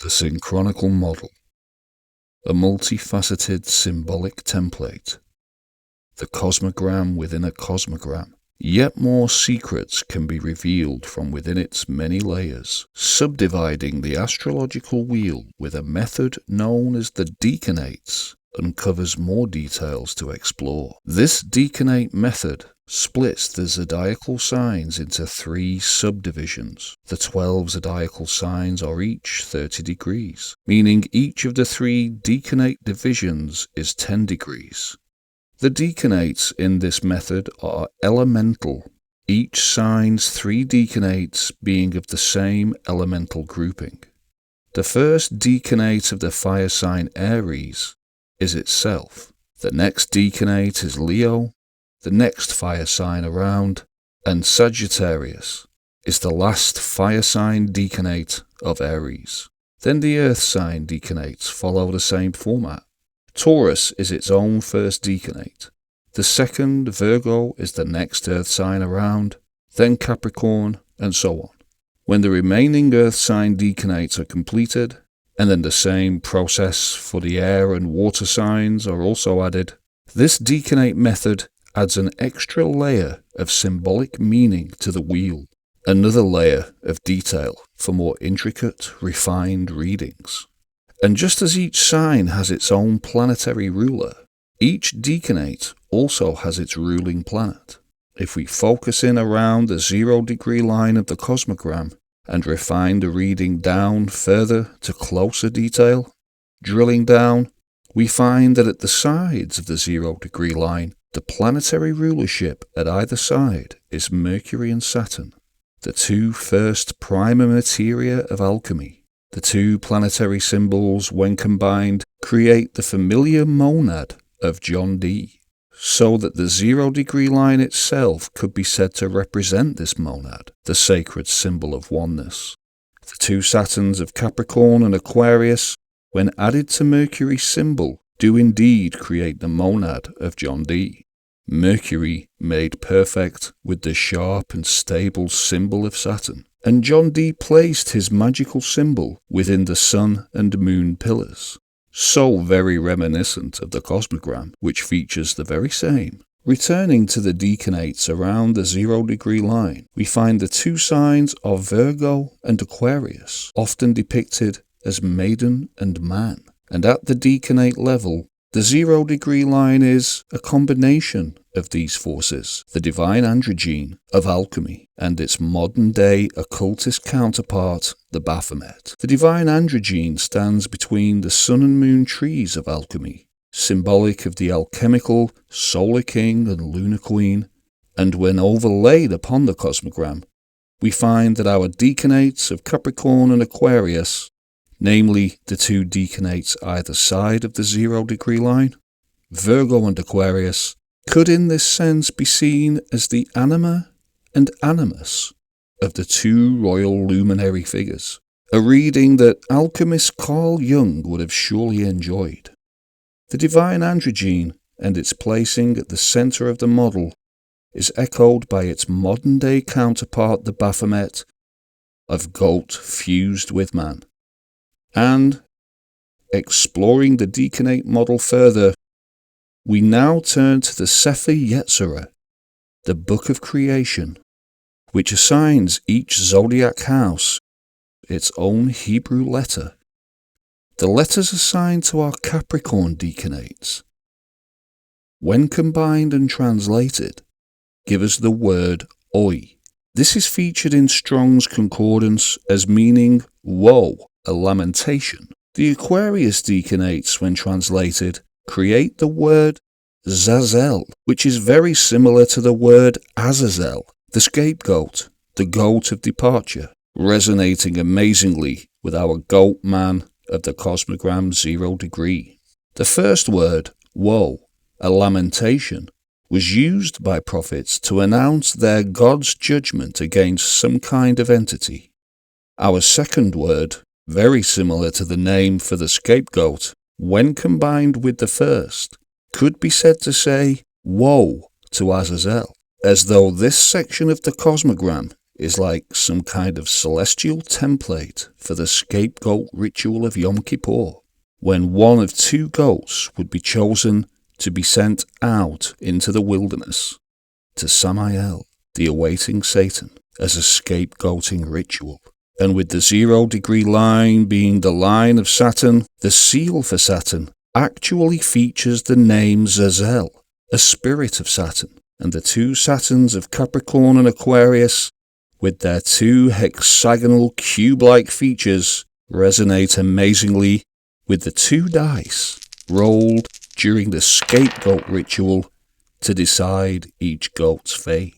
The Synchronicle Model, a multifaceted symbolic template, the cosmogram within a cosmogram. Yet more secrets can be revealed from within its many layers. Subdividing the astrological wheel with a method known as the Decanates uncovers more details to explore. This Decanate method splits the zodiacal signs into 3 subdivisions. The 12 zodiacal signs are each 30 degrees, meaning each of the 3 Decanate divisions is 10 degrees. The Decanates in this method are elemental, each sign's 3 Decanates being of the same elemental grouping. The first Decanate of the fire sign Aries is itself. The next Decanate is Leo, the next fire sign around, and Sagittarius is the last fire sign Decanate of Aries. Then the earth sign Decanates follow the same format. Taurus is its own first Decanate. The second, Virgo, is the next earth sign around, then Capricorn, and so on. When the remaining earth sign Decanates are completed, and then the same process for the air and water signs are also added, this Decanate method adds an extra layer of symbolic meaning to the wheel, another layer of detail for more intricate, refined readings. And just as each sign has its own planetary ruler, each Decanate also has its ruling planet. If we focus in around the 0 degree line of the cosmogram and refine the reading down further to closer detail, drilling down, we find that at the sides of the 0 degree line, the planetary rulership at either side is Mercury and Saturn, the 2 first prima materia of alchemy. The 2 planetary symbols, when combined, create the familiar monad of John Dee, so that the 0 degree line itself could be said to represent this monad, the sacred symbol of oneness. The 2 Saturns of Capricorn and Aquarius, when added to Mercury's symbol, do indeed create the monad of John Dee. Mercury made perfect with the sharp and stable symbol of Saturn, and John Dee placed his magical symbol within the sun and moon pillars. So very reminiscent of the cosmogram, which features the very same. Returning to the Decanates around the 0 degree line, we find the 2 signs of Virgo and Aquarius, often depicted as maiden and man. And at the Decanate level, the 0 degree line is a combination of these forces, the divine androgyne of alchemy and its modern-day occultist counterpart, the Baphomet. The divine androgyne stands between the sun and moon trees of alchemy, symbolic of the alchemical solar king and lunar queen, and when overlaid upon the cosmogram, we find that our Decanates of Capricorn and Aquarius, namely the 2 Decanates either side of the 0 degree line, Virgo and Aquarius, could in this sense be seen as the anima and animus of the 2 royal luminary figures, a reading that alchemist Carl Jung would have surely enjoyed. The divine androgyne and its placing at the centre of the model is echoed by its modern-day counterpart, the Baphomet, of goat fused with man. And, exploring the Decanate model further, we now turn to the Sefer Yetzirah, the Book of Creation, which assigns each zodiac house its own Hebrew letter. The letters assigned to our Capricorn Decanates, when combined and translated, give us the word Oi. This is featured in Strong's Concordance as meaning woe, a lamentation. The Aquarius Decanates, when translated, create the word Zazel, which is very similar to the word Azazel, the scapegoat, the goat of departure, resonating amazingly with our goat man of the cosmogram 0 degree. The first word, woe, a lamentation, was used by prophets to announce their God's judgment against some kind of entity. Our second word, very similar to the name for the scapegoat, when combined with the first, could be said to say woe to Azazel, as though this section of the cosmogram is like some kind of celestial template for the scapegoat ritual of Yom Kippur, when one of two goats would be chosen to be sent out into the wilderness to Samael, the awaiting Satan, as a scapegoating ritual. And with the 0-degree line being the line of Saturn, the seal for Saturn actually features the name Zazel, a spirit of Saturn, and the two Saturns of Capricorn and Aquarius, with their two hexagonal cube-like features, resonate amazingly with the two dice rolled during the scapegoat ritual to decide each goat's fate.